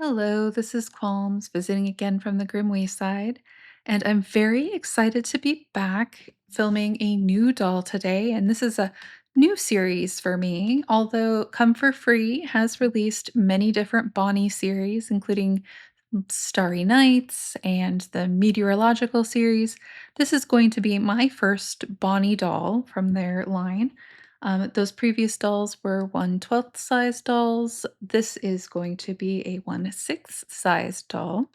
Hello, this is Qyalms visiting again from the Grim Wayside, and I'm very excited to be back filming a new doll today. And this is a new series for me. Although Come4Free has released many different Bonnie series, including Starry Nights and the Meteorological series, this is going to be my first Bonnie doll from their line. Those previous dolls were 1/12 size dolls. This is going to be a 1/6 size doll.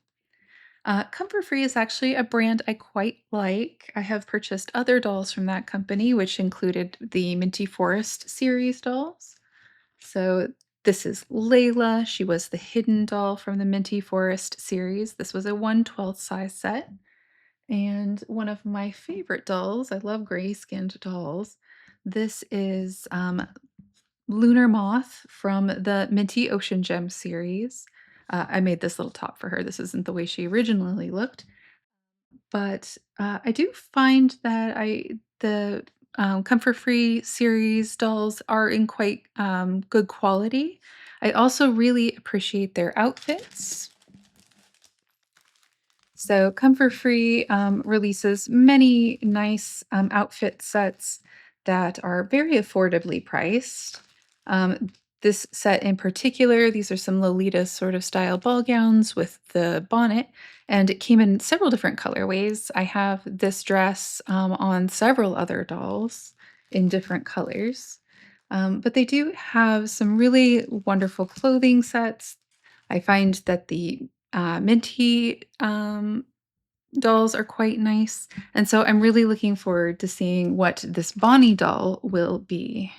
Comfort Free is actually a brand I quite like. I have purchased other dolls from that company, which included the Minty Forest series dolls. So this is Leila. She was the hidden doll from the Minty Forest series. This was a 1/12 size set. And one of my favorite dolls, I love gray skinned dolls. This is Lunar Moth from the Minty Ocean Gem series. I made this little top for her. This isn't the way she originally looked, but I do find that the Comfort Free series dolls are in quite good quality. I also really appreciate their outfits. So Comfort Free releases many nice outfit sets that are very affordably priced. This set in particular, these are some Lolita sort of style ball gowns with the bonnet, and it came in several different colorways. I have this dress on several other dolls in different colors. But they do have some really wonderful clothing sets. I find that the Minty dolls are quite nice, and so I'm really looking forward to seeing what this Bonnie doll will be.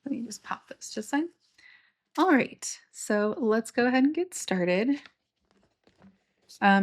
Let me just pop this to sign. All right, so let's go ahead and get started.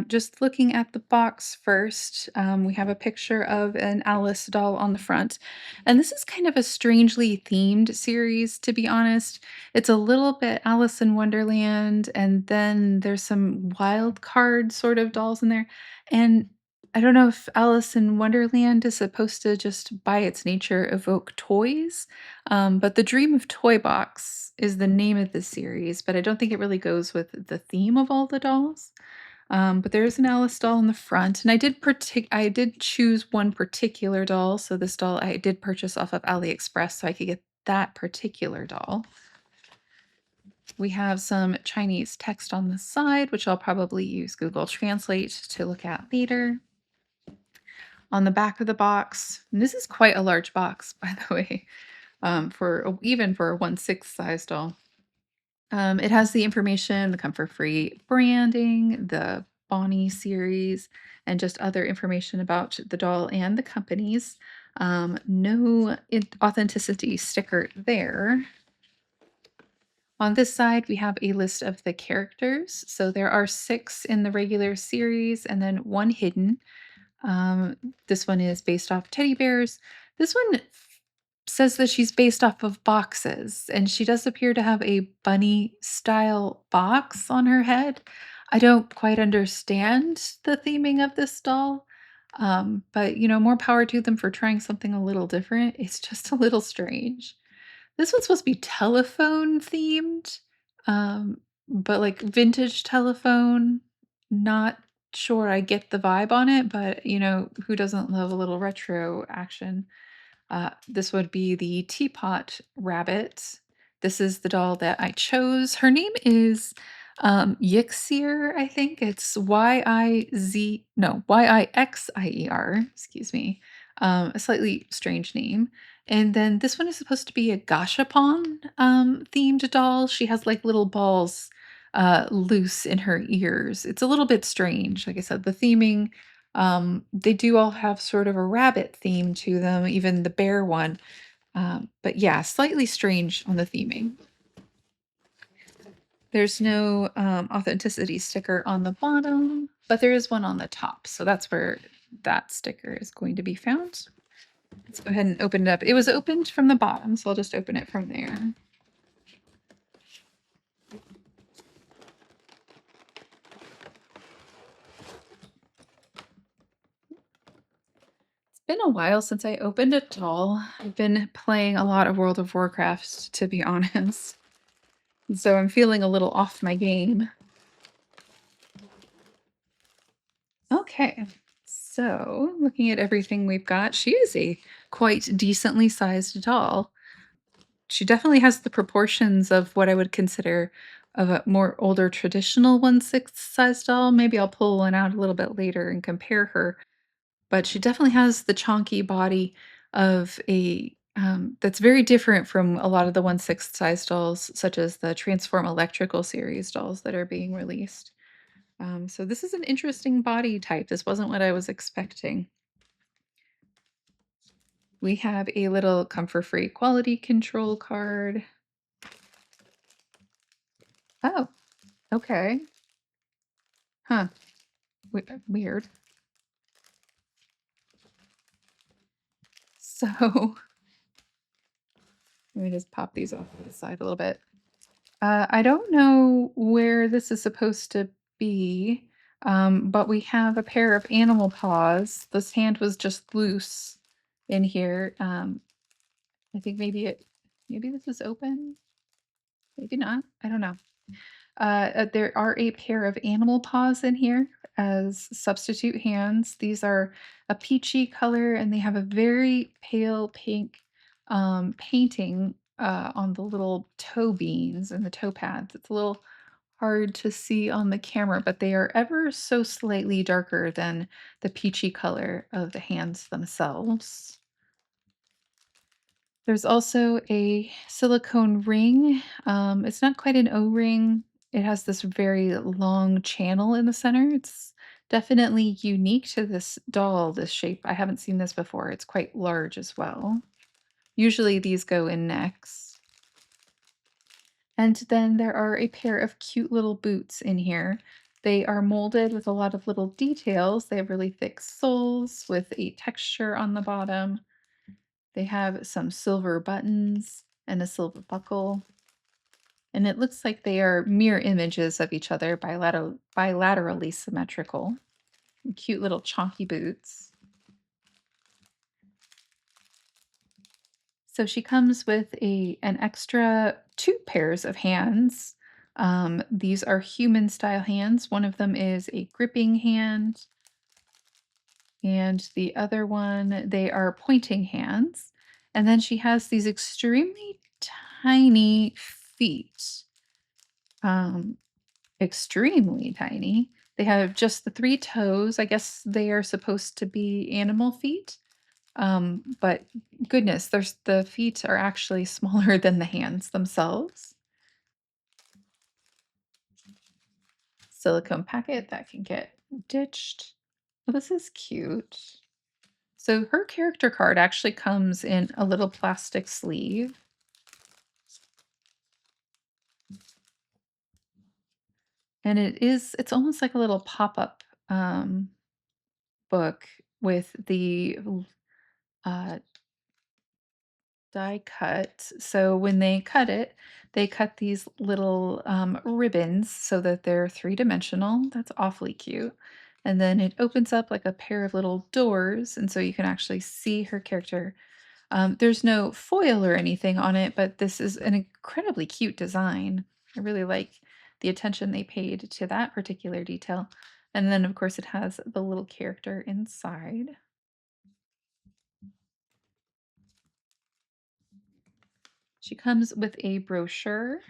Just looking at the box first, we have a picture of an Alice doll on the front. And this is kind of a strangely themed series, to be honest. It's a little bit Alice in Wonderland, and then there's some wild card sort of dolls in there. And I don't know if Alice in Wonderland is supposed to just by its nature evoke toys, but the Dream of Toybox is the name of the series, but I don't think it really goes with the theme of all the dolls. But there is an Alice doll in the front, and I did choose one particular doll, so this doll I did purchase off of AliExpress so I could get that particular doll. We have some Chinese text on the side, which I'll probably use Google Translate to look at later. On the back of the box, and this is quite a large box, by the way, even for a 1/6 size doll. It has the information, the Comfort Free branding, the Bonnie series, and just other information about the doll and the companies. No authenticity sticker there. On this side, we have a list of the characters. So there are 6 in the regular series and then 1 hidden. This one is based off teddy bears. This one says that she's based off of boxes, and she does appear to have a bunny style box on her head. I don't quite understand the theming of this doll, but more power to them for trying something a little different. It's just a little strange. This one's supposed to be telephone themed, but like vintage telephone. Not sure I get the vibe on it, but who doesn't love a little retro action? This would be the Teapot Rabbit. This is the doll that I chose. Her name is Yixier, I think. It's Yixier, excuse me. A slightly strange name. And then this one is supposed to be a gashapon themed doll. She has like little balls loose in her ears. It's a little bit strange. Like I said, the theming, they do all have sort of a rabbit theme to them, even the bear one. But yeah, slightly strange on the theming. There's no authenticity sticker on the bottom, but there is one on the top. So that's where that sticker is going to be found. Let's go ahead and open it up. It was opened from the bottom, so I'll just open it from there. It's been a while since I opened a doll. I've been playing a lot of World of Warcraft, to be honest. So I'm feeling a little off my game. Okay. So, looking at everything we've got, she is a quite decently sized doll. She definitely has the proportions of what I would consider of a more older traditional 1/6 size doll. Maybe I'll pull one out a little bit later and compare her, but she definitely has the chonky body of a that's very different from a lot of the 1/6 size dolls, such as the Transform Electrical series dolls that are being released. So this is an interesting body type. This wasn't what I was expecting. We have a little Come4Free quality control card. Oh, okay. Huh. Weird. So let me just pop these off to the side a little bit. I don't know where this is supposed to be, but we have a pair of animal paws. This hand was just loose in here. I think maybe this is open. Maybe not. I don't know. There are a pair of animal paws in here as substitute hands. These are a peachy color and they have a very pale pink painting on the little toe beans and the toe pads. It's a little hard to see on the camera, but they are ever so slightly darker than the peachy color of the hands themselves. There's also a silicone ring. It's not quite an O-ring. It has this very long channel in the center. It's definitely unique to this doll, this shape. I haven't seen this before. It's quite large as well. Usually these go in necks. And then there are a pair of cute little boots in here. They are molded with a lot of little details. They have really thick soles with a texture on the bottom. They have some silver buttons and a silver buckle. And it looks like they are mirror images of each other, bilaterally symmetrical. Cute little chonky boots. So she comes with an extra two pairs of hands. These are human style hands. One of them is a gripping hand, and the other one, they are pointing hands. And then she has these extremely tiny feet. Um, Extremely tiny. They have just the 3 toes. I guess they are supposed to be animal feet. But goodness, the feet are actually smaller than the hands themselves. Silicone packet that can get ditched. Oh, this is cute. So her character card actually comes in a little plastic sleeve. And it's almost like a little pop-up book with the uh, die cut. So when they cut it, they cut these little ribbons so that they're three-dimensional. That's awfully cute. And then it opens up like a pair of little doors, and so you can actually see her character. There's no foil or anything on it, but this is an incredibly cute design. I really like the attention they paid to that particular detail. And then, of course, it has the little character inside. She comes with a brochure,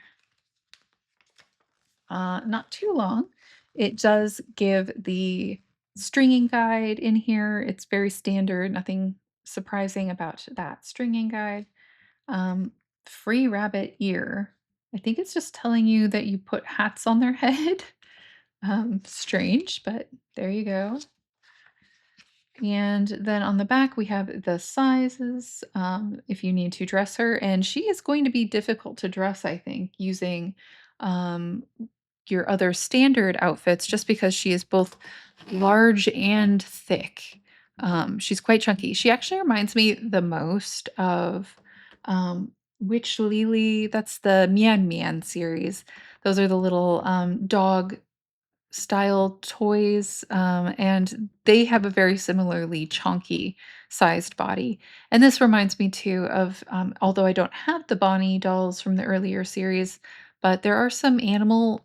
not too long. It does give the stringing guide in here. It's very standard, nothing surprising about that stringing guide. Um, Free rabbit ear. I think it's just telling you that you put hats on their head. Strange, but there you go. And then on the back, we have the sizes if you need to dress her. And she is going to be difficult to dress, I think, using um, your other standard outfits just because she is both large and thick. She's quite chunky. She actually reminds me the most of which Lily, that's the MianMian series. Those are the little dog style toys, and they have a very similarly chonky sized body. And this reminds me too of, although I don't have the Bonnie dolls from the earlier series, but there are some animal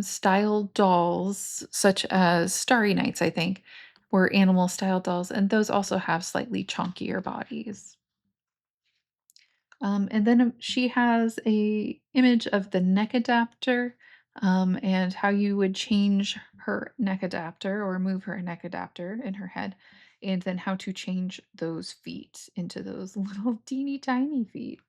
style dolls, such as Starry Nights, I think, were animal style dolls, and those also have slightly chunkier bodies. And then she has a image of the neck adapter, and how you would change her neck adapter or move her neck adapter in her head, and then how to change those feet into those little teeny tiny feet.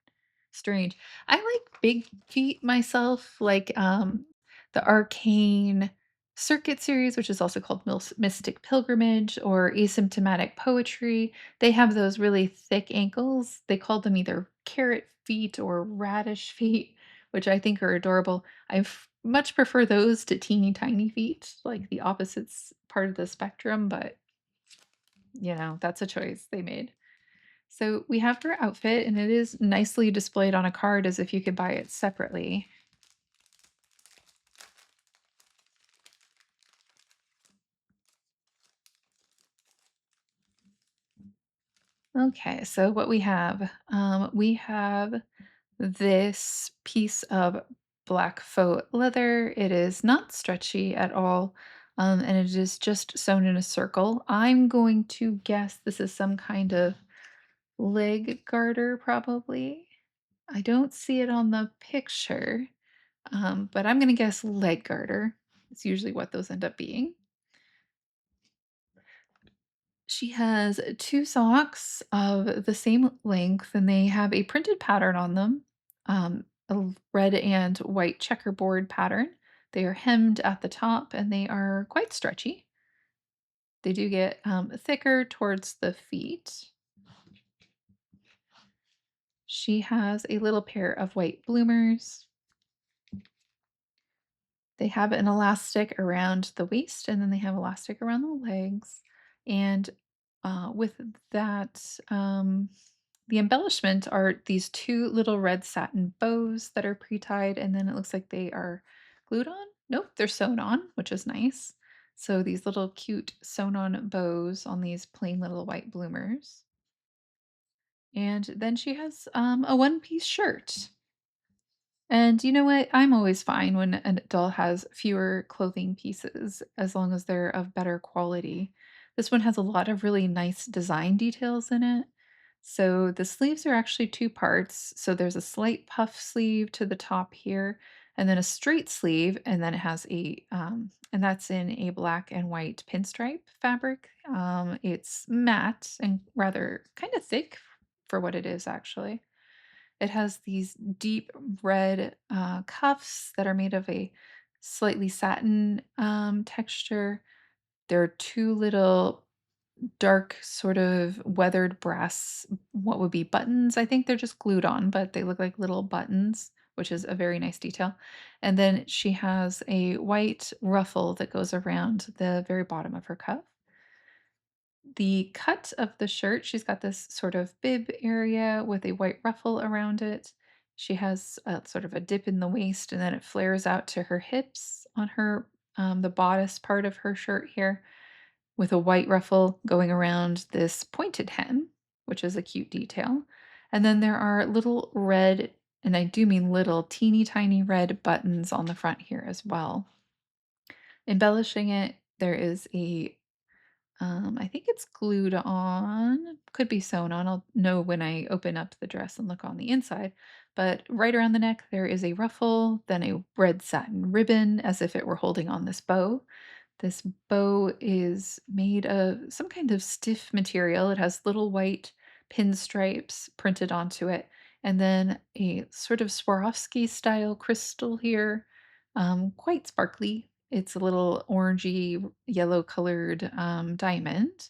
Strange. I like big feet myself, like the Arcane Circuit series, which is also called Mystic Pilgrimage or Asymptomatic Poetry. They have those really thick ankles. They call them either carrot feet or radish feet, which I think are adorable. Much prefer those to teeny tiny feet, like the opposites part of the spectrum, but that's a choice they made. So we have her outfit, and it is nicely displayed on a card as if you could buy it separately. Okay, so what we have this piece of black faux leather. It is not stretchy at all, and it is just sewn in a circle. I'm going to guess this is some kind of leg garter, probably. I don't see it on the picture, but I'm going to guess leg garter. It's usually what those end up being. She has 2 socks of the same length, and they have a printed pattern on them, red and white checkerboard pattern. They are hemmed at the top, and they are quite stretchy. They do get thicker towards the feet. She has a little pair of white bloomers. They have an elastic around the waist, and then they have elastic around the legs. And with that, the embellishment are these 2 little red satin bows that are pre-tied, and then it looks like they are glued on. Nope, they're sewn on, which is nice. So these little cute sewn on bows on these plain little white bloomers. And then she has a one-piece shirt. And you know what? I'm always fine when an doll has fewer clothing pieces as long as they're of better quality. This one has a lot of really nice design details in it. So the sleeves are actually 2 parts. So there's a slight puff sleeve to the top here, and then a straight sleeve, and then it has and that's in a black and white pinstripe fabric. It's matte and rather kind of thick for what it is, actually. It has these deep red cuffs that are made of a slightly satin texture. There are 2 little dark, sort of weathered brass, what would be buttons. I think they're just glued on, but they look like little buttons, which is a very nice detail. And then she has a white ruffle that goes around the very bottom of her cuff. The cut of the shirt, she's got this sort of bib area with a white ruffle around it. She has a sort of a dip in the waist, and then it flares out to her hips on her the bodice part of her shirt here, with a white ruffle going around this pointed hem, which is a cute detail. And then there are little red, and I do mean little teeny tiny red buttons on the front here as well. Embellishing it, there is I think it's glued on, could be sewn on. I'll know when I open up the dress and look on the inside. But right around the neck, there is a ruffle, then a red satin ribbon as if it were holding on this bow. This bow is made of some kind of stiff material. It has little white pinstripes printed onto it, and then a sort of Swarovski style crystal here, quite sparkly. It's a little orangey yellow colored diamond.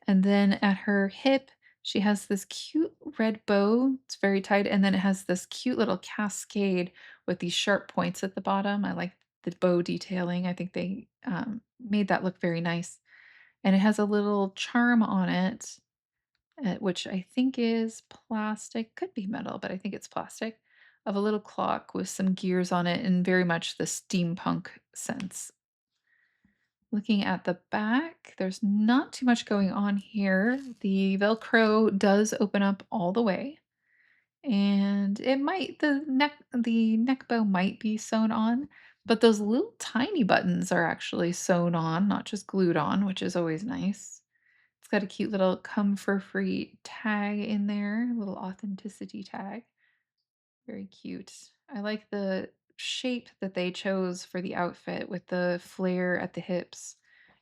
And then at her hip, she has this cute red bow. It's very tight. And then it has this cute little cascade with these sharp points at the bottom. I like the bow detailing. I think they made that look very nice. And it has a little charm on it, which I think is plastic. Could be metal, but I think it's plastic. Of a little clock with some gears on it in very much the steampunk sense. Looking at the back, there's not too much going on here. The Velcro does open up all the way, and the neck bow might be sewn on, But those little tiny buttons are actually sewn on, not just glued on, which is always nice. It's got a cute little come for free tag in there, little authenticity tag. Very cute. I like the shape that they chose for the outfit with the flare at the hips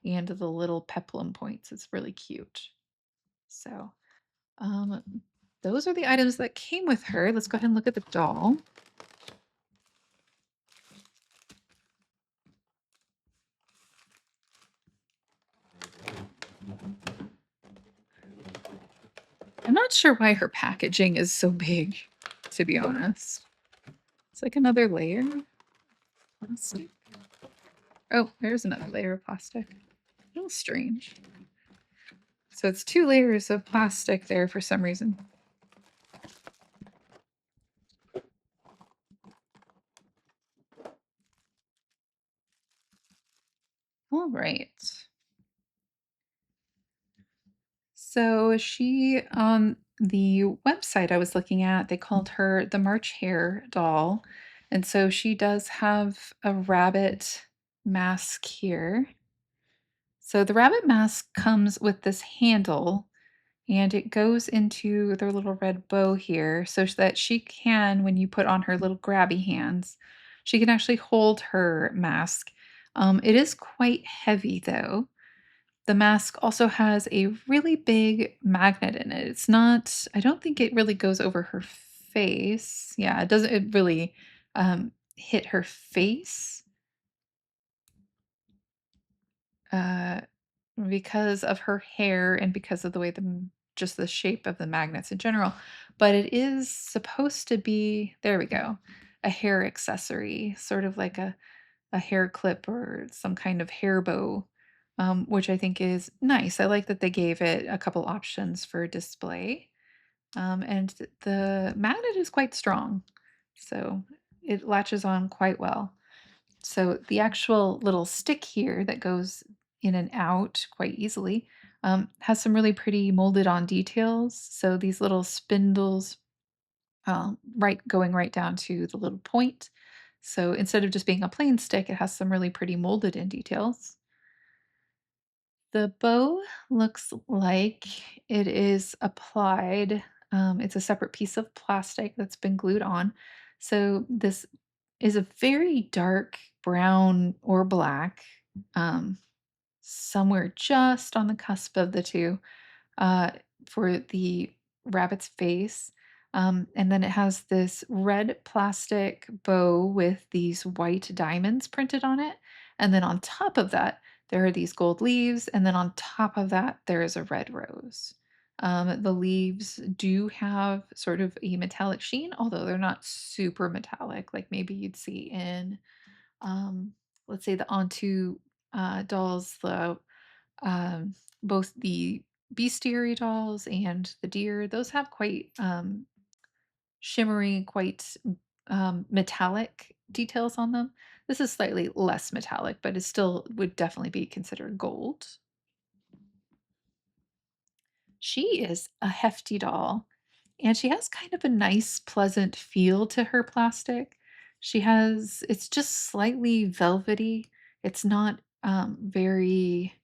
and the little peplum points. It's really cute. So, um, those are the items that came with her. Let's go ahead and look at the doll. I'm not sure why her packaging is so big, to be honest. It's like another layer. Plastic. Oh, there's another layer of plastic. A little strange. So it's two layers of plastic there for some reason. All right. So she on the website I was looking at, they called her the March Hare doll. And so she does have a rabbit mask here. So the rabbit mask comes with this handle and it goes into their little red bow here so that she can, when you put on her little grabby hands, she can actually hold her mask. It is quite heavy though. The mask also has a really big magnet in it. It's not, I don't think it really goes over her face. Yeah, it doesn't it really hit her face. Uh, because of her hair and because of the way just the shape of the magnets in general. But it is supposed to be, there we go, a hair accessory, sort of like a hair clip or some kind of hair bow, which I think is nice. I like that they gave it a couple options for display. And the magnet is quite strong, so it latches on quite well. So the actual little stick here that goes in and out quite easily has some really pretty molded on details. So these little spindles, right, going right down to the little point. So instead of just being a plain stick, it has some really pretty molded in details. The bow looks like it is applied. It's a separate piece of plastic that's been glued on. So this is a very dark brown or black, um, somewhere just on the cusp of the two uh, for the rabbit's face. And then it has this red plastic bow with these white diamonds printed on it. And then on top of that, there are these gold leaves. And then on top of that, there is a red rose. The leaves do have sort of a metallic sheen, although they're not super metallic, like maybe you'd see in, um, let's say, the Onto dolls, um, both the bestiary dolls and the deer, those have quite shimmery, quite metallic details on them. This is slightly less metallic, but it still would definitely be considered gold. She is a hefty doll, and she has kind of a nice, pleasant feel to her plastic. It's just slightly velvety. It's not very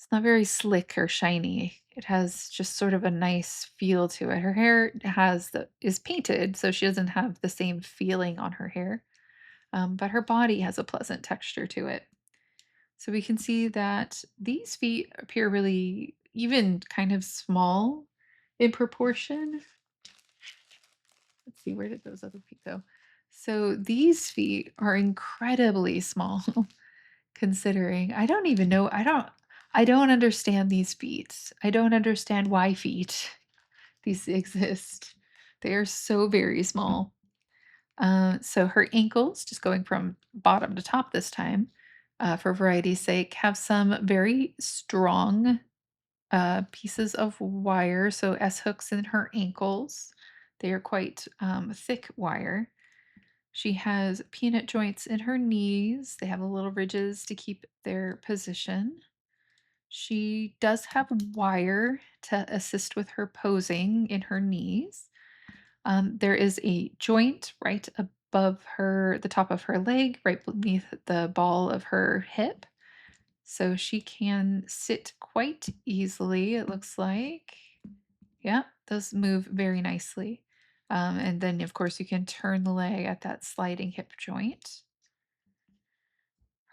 It's not very slick or shiny. It has just sort of a nice feel to it. Her hair is painted, so she doesn't have the same feeling on her hair. But her body has a pleasant texture to it. So we can see that these feet appear really even kind of small in proportion. Let's see, where did those other feet go? So these feet are incredibly small. Considering I don't understand these feet. I don't understand why feet these exist. They are so very small. So her ankles, just going from bottom to top this time, for variety's sake, have some very strong pieces of wire. So S hooks in her ankles. They are quite thick wire. She has peanut joints in her knees. They have the little ridges to keep their position. She does have wire to assist with her posing in her knees. There is a joint right above the top of her leg, right beneath the ball of her hip. So she can sit quite easily, it looks like. Yeah, those move very nicely. And then, of course, you can turn the leg at that sliding hip joint.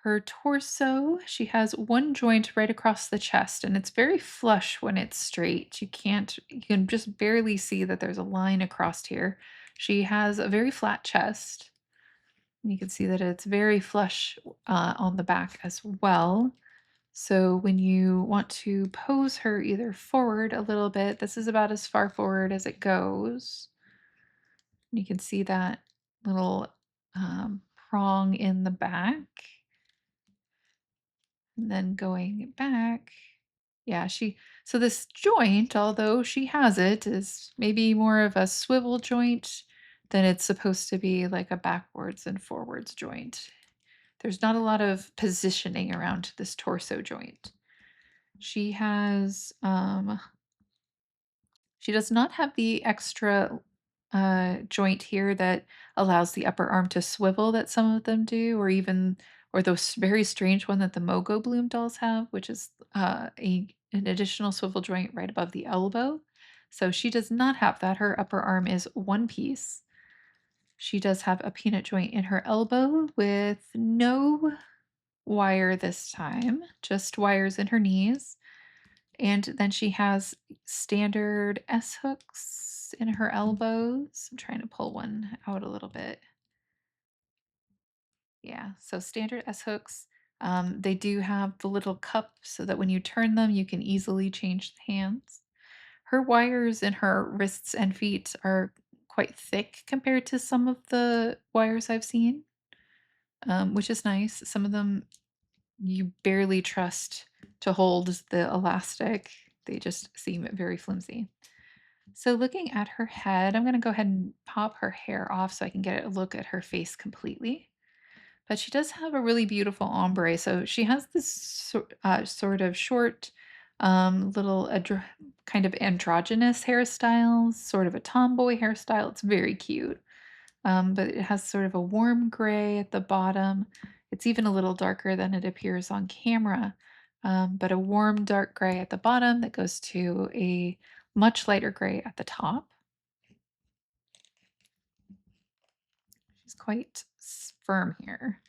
Her torso, she has one joint right across the chest, and it's very flush when it's straight. You can just barely see that there's a line across here. She has a very flat chest. You can see that it's very flush on the back as well. So when you want to pose her either forward a little bit, this is about as far forward as it goes. You can see that little prong in the back. And then going back, yeah, so this joint, although she has it, is maybe more of a swivel joint than it's supposed to be like a backwards and forwards joint. There's not a lot of positioning around this torso joint. She has she does not have the extra joint here that allows the upper arm to swivel that some of them do, or those very strange one that the Mogo Bloom dolls have, which is an additional swivel joint right above the elbow. So she does not have that. Her upper arm is one piece. She does have a peanut joint in her elbow with no wire this time, just wires in her knees. And then she has standard S hooks in her elbows. I'm trying to pull one out a little bit. Yeah, so standard S hooks. They do have the little cup so that when you turn them, you can easily change the hands. Her wires in her wrists and feet are quite thick compared to some of the wires I've seen, which is nice. Some of them you barely trust to hold the elastic, they just seem very flimsy. So looking at her head, I'm going to go ahead and pop her hair off so I can get a look at her face completely. But she does have a really beautiful ombre. So she has this sort of short, little kind of androgynous hairstyle, sort of a tomboy hairstyle. It's very cute. But it has sort of a warm gray at the bottom. It's even a little darker than it appears on camera, but a warm dark gray at the bottom that goes to a much lighter gray at the top. She's quite firm here.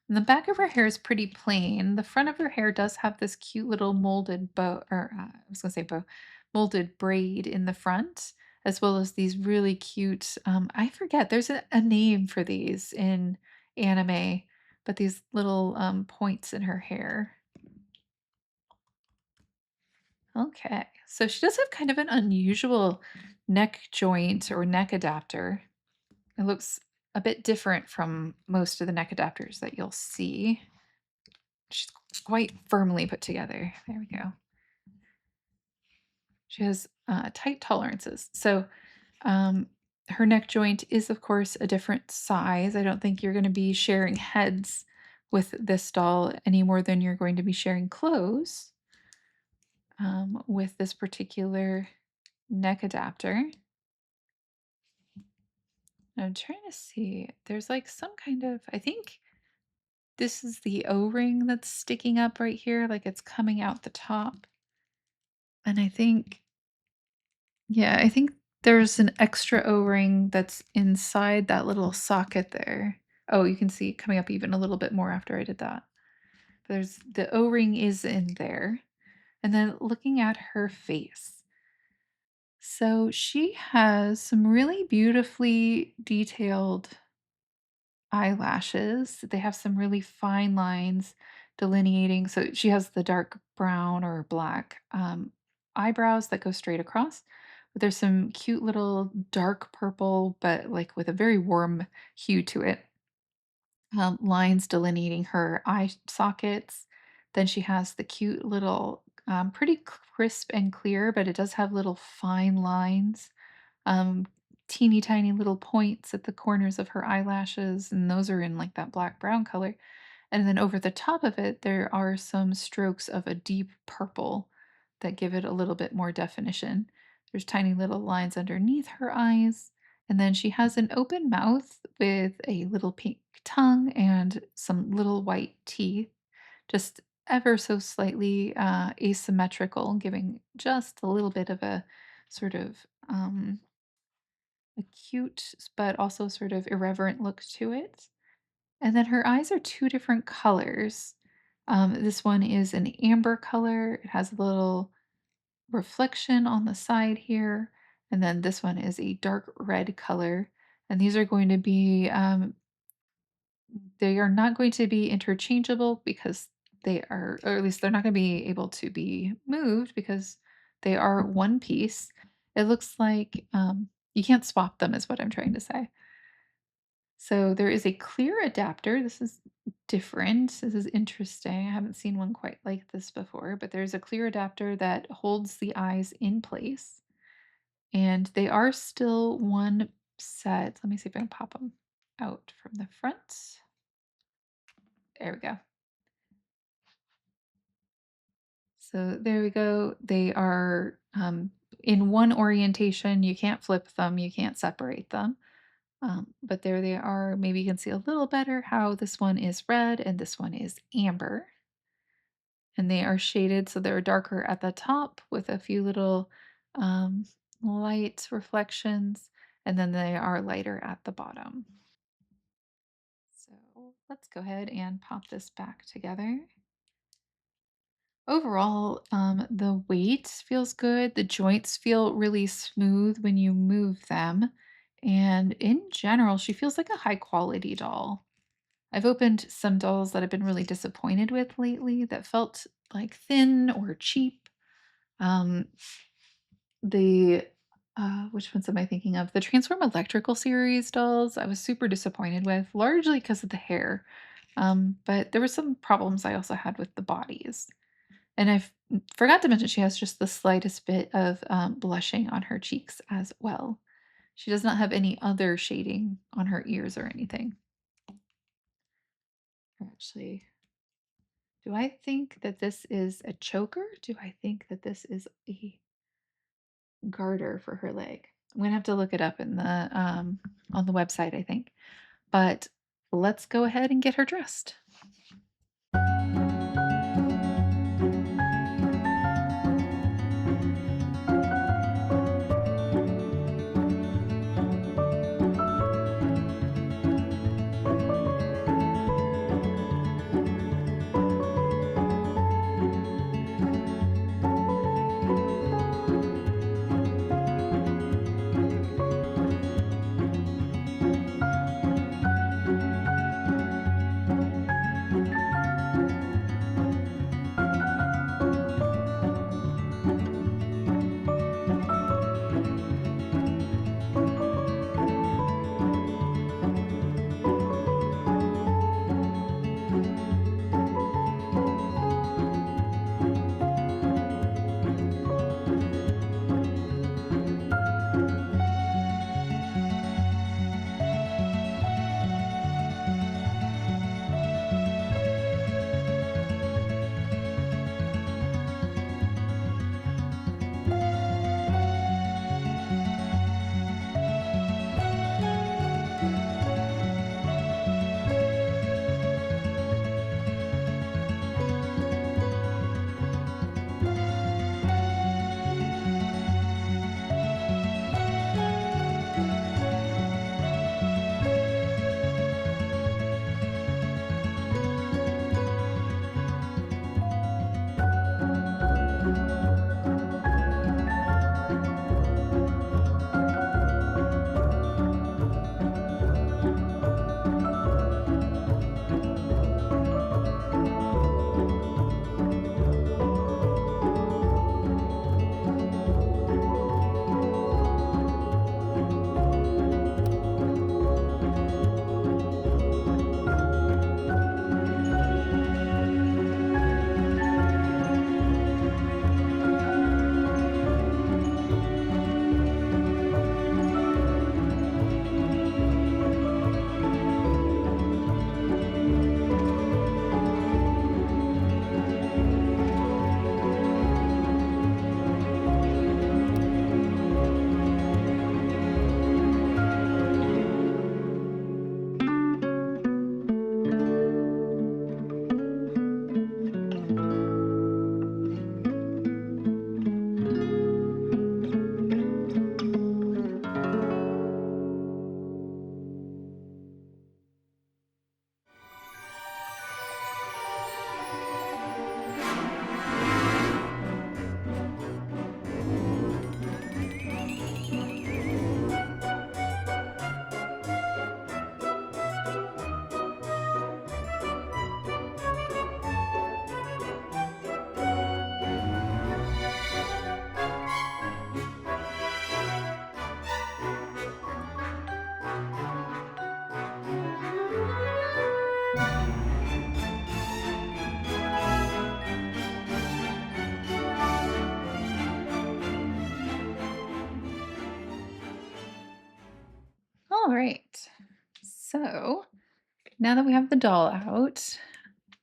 And the back of her hair is pretty plain. The front of her hair does have this cute little molded bow, or I was going to say bow, molded braid in the front, as well as these really cute, I forget, there's a name for these in anime, but these little points in her hair. Okay, so she does have kind of an unusual neck joint or neck adapter. It looks a bit different from most of the neck adapters that you'll see. She's quite firmly put together. There we go. She has tight tolerances. So um, her neck joint is, of course, a different size. I don't think you're going to be sharing heads with this doll any more than you're going to be sharing clothes with this particular neck adapter. I'm trying to see. There's like some kind of, I think this is the O-ring that's sticking up right here, like it's coming out the top. And I think there's an extra O-ring that's inside that little socket there. Oh, you can see it coming up even a little bit more after I did that. There's the O-ring is in there. And then looking at her face. So she has some really beautifully detailed eyelashes. They have some really fine lines delineating. So she has the dark brown or black eyebrows that go straight across. But there's some cute little dark purple, but like with a very warm hue to it, lines delineating her eye sockets. Then she has the cute little, pretty crisp and clear, but it does have little fine lines, um, teeny tiny little points at the corners of her eyelashes, and those are in like that black brown color. And then over the top of it, there are some strokes of a deep purple that give it a little bit more definition. There's tiny little lines underneath her eyes, And then she has an open mouth with a little pink tongue and some little white teeth, just ever so slightly asymmetrical, giving just a little bit of a sort of a cute but also sort of irreverent look to it. And then her eyes are two different colors. This one is an amber color. It has a little reflection on the side here. And then this one is a dark red color. And these are going to be, they are not going to be interchangeable because they are, or at least they're not going to be able to be moved because they are one piece. It looks like you can't swap them, is what I'm trying to say. So there is a clear adapter. This is different. This is interesting. I haven't seen one quite like this before, but there's a clear adapter that holds the eyes in place. And they are still one set. Let me see if I can pop them out from the front. There we go. So there we go. They are in one orientation. You can't flip them, you can't separate them. But there they are. Maybe you can see a little better how this one is red and this one is amber. And they are shaded so they're darker at the top with a few little um, light reflections, and then they are lighter at the bottom. So let's go ahead and pop this back together. Overall, the weight feels good. The joints feel really smooth when you move them. And in general, she feels like a high quality doll. I've opened some dolls that I've been really disappointed with lately that felt like thin or cheap. Um, the which ones am I thinking of? The Transform Electrical series dolls I was super disappointed with, largely because of the hair. But there were some problems I also had with the bodies. And forgot to mention she has just the slightest bit of blushing on her cheeks as well. She does not have any other shading on her ears or anything. Actually, do I think that this is a choker? Do I think that this is a garter for her leg? I'm gonna have to look it up in the on the website, I think. But let's go ahead and get her dressed. All right. So now that we have the doll out,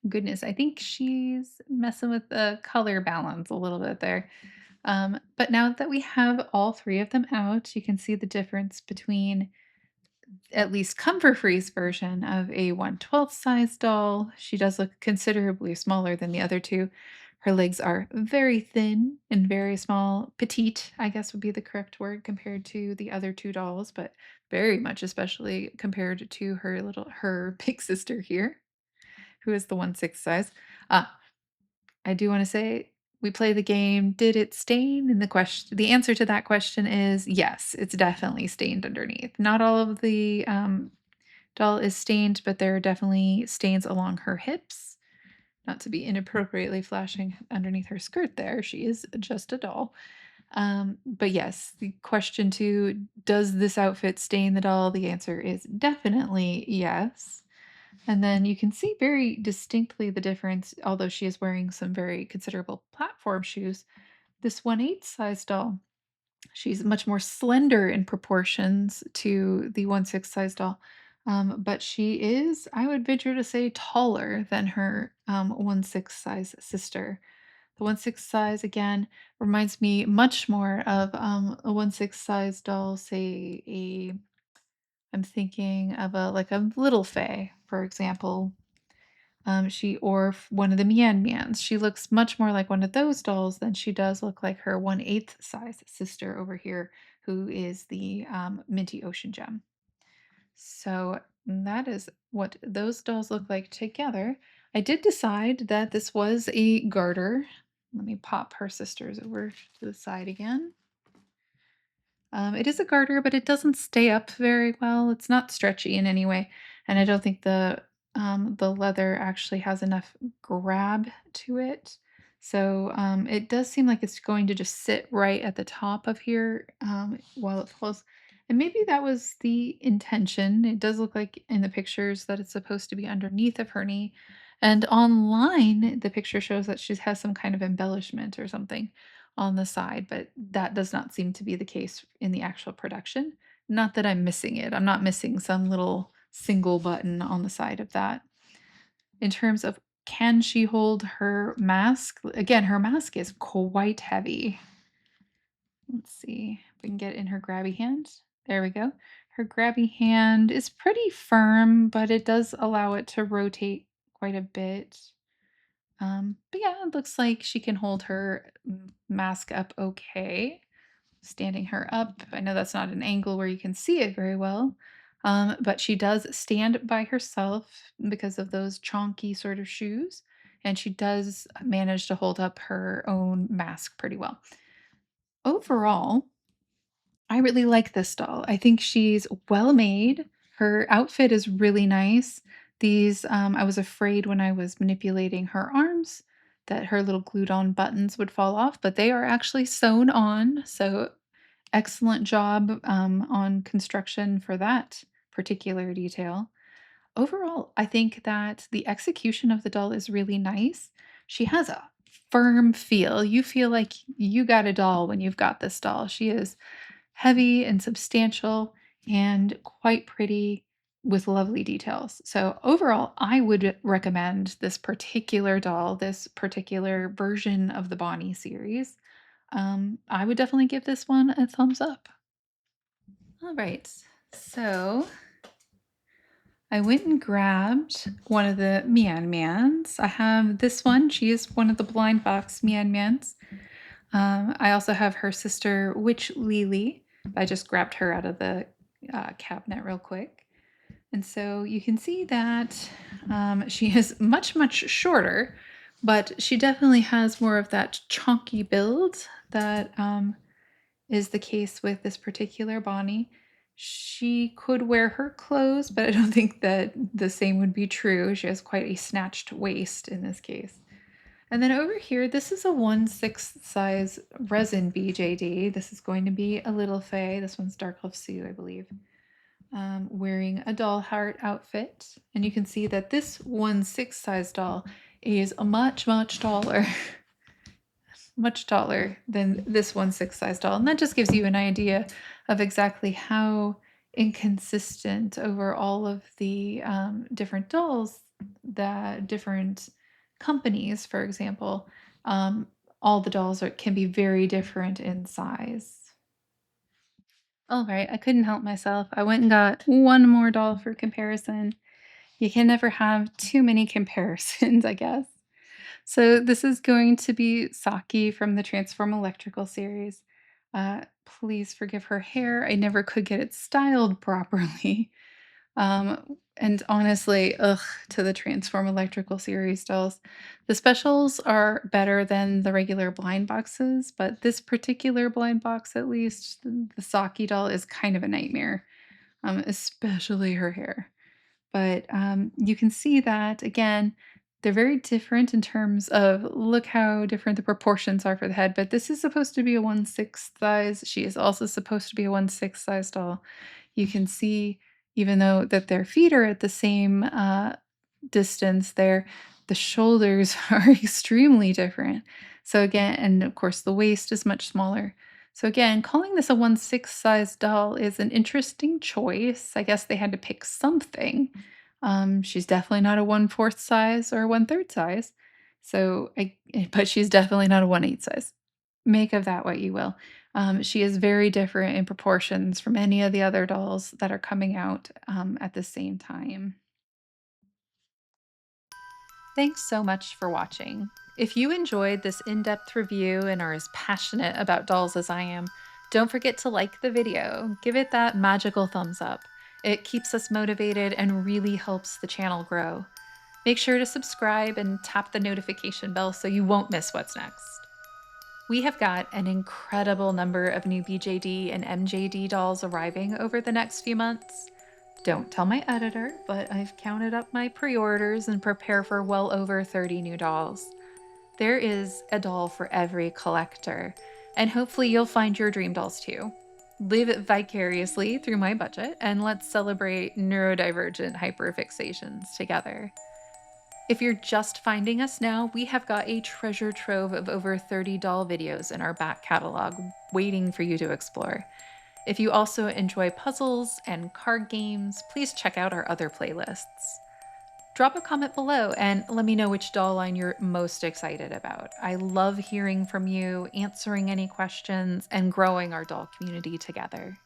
goodness, I think she's messing with the color balance a little bit there. But now that we have all three of them out, you can see the difference between at least Come4Free's version of a 1/12 size doll. She does look considerably smaller than the other two. Her legs are very thin and very small. Petite, I guess would be the correct word compared to the other two dolls, but very much especially compared to her big sister here, who is the 1/6 size. I do want to say we play the game. Did it stain? And the answer to that question is yes, it's definitely stained underneath. Not all of the doll is stained, but there are definitely stains along her hips. Not to be inappropriately flashing underneath her skirt there. She is just a doll. But yes, the question two, does this outfit stain the doll? The answer is definitely yes. And then you can see very distinctly the difference, although she is wearing some very considerable platform shoes. This 1/8 size doll, she's much more slender in proportions to the 1/6 size doll. But she is, I would venture to say, taller than her 1/6 size sister. The 1/6 size, again, reminds me much more of a 1/6 size doll, say I'm thinking of a like a LittleFee, for example. One of the MianMians. She looks much more like one of those dolls than she does look like her 1/8 size sister over here, who is the Minty Ocean Gem. So that is what those dolls look like together. I did decide that this was a garter. Let me pop her sisters over to the side again. It is a garter, but it doesn't stay up very well. It's not stretchy in any way, and I don't think the leather actually has enough grab to it. So it does seem like it's going to just sit right at the top of here while it falls. And maybe that was the intention. It does look like in the pictures that it's supposed to be underneath of her knee. And online, the picture shows that she has some kind of embellishment or something on the side, but that does not seem to be the case in the actual production. Not that I'm missing it. I'm not missing some little single button on the side of that. In terms of can she hold her mask? Again, her mask is quite heavy. Let's see if we can get it in her grabby hand. There we go. Her grabby hand is pretty firm, but it does allow it to rotate quite a bit. But yeah, it looks like she can hold her mask up okay. Standing her up. I know that's not an angle where you can see it very well, but she does stand by herself because of those chonky sort of shoes, and she does manage to hold up her own mask pretty well. Overall, I really like this doll. I think she's well made. Her outfit is really nice. I was afraid when I was manipulating her arms that her little glued on buttons would fall off, but they are actually sewn on. So excellent job on construction for that particular detail. Overall, I think that the execution of the doll is really nice. She has a firm feel. You feel like you got a doll when you've got this doll. She is heavy and substantial and quite pretty with lovely details. So, overall, I would recommend this particular doll, this particular version of the Bonnie series. I would definitely give this one a thumbs up. All right. So I went and grabbed one of the MianMians. I have this one. She is one of the blind box MianMians. I also have her sister, Witch Lily. I just grabbed her out of the cabinet real quick. And so you can see that she is much, much shorter, but she definitely has more of that chonky build that is the case with this particular Bonnie. She could wear her clothes, but I don't think that the same would be true. She has quite a snatched waist in this case. And then over here, this is a 1/6 size resin BJD. This is going to be a LittleFee. This one's Dark Love Sue, I believe. wearing a doll heart outfit. And you can see that this 1/6 size doll is much, much taller, much taller than this 1/6 size doll. And that just gives you an idea of exactly how inconsistent over all of the different dolls that different companies, for example, all the dolls can be very different in size. All right, I couldn't help myself. I went and got one more doll for comparison. You can never have too many comparisons, I guess. So this is going to be Saki from the Transform Electrical series. Please forgive her hair. I never could get it styled properly. And honestly, ugh, to the Transform Electrical series dolls. The specials are better than the regular blind boxes, but this particular blind box, at least, the Saki doll is kind of a nightmare, especially her hair. But you can see that again, they're very different in terms of look how different the proportions are for the head. But this is supposed to be a 1/6 size. She is also supposed to be a 1/6 size doll. You can see, even though that their feet are at the same distance, the shoulders are extremely different. So again, and of course the waist is much smaller. So again, calling this a 1/6 size doll is an interesting choice. I guess they had to pick something. She's definitely not a 1/4 size or a 1/3 size. But she's definitely not a 1/8 size. Make of that what you will. She is very different in proportions from any of the other dolls that are coming out at the same time. Thanks so much for watching. If you enjoyed this in-depth review and are as passionate about dolls as I am, don't forget to like the video. Give it that magical thumbs up. It keeps us motivated and really helps the channel grow. Make sure to subscribe and tap the notification bell so you won't miss what's next. We have got an incredible number of new BJD and MJD dolls arriving over the next few months. Don't tell my editor, but I've counted up my pre-orders and prepare for well over 30 new dolls. There is a doll for every collector, and hopefully you'll find your dream dolls too. Live it vicariously through my budget, and let's celebrate neurodivergent hyperfixations together. If you're just finding us now, we have got a treasure trove of over 30 doll videos in our back catalog waiting for you to explore. If you also enjoy puzzles and card games, please check out our other playlists. Drop a comment below and let me know which doll line you're most excited about. I love hearing from you, answering any questions, and growing our doll community together.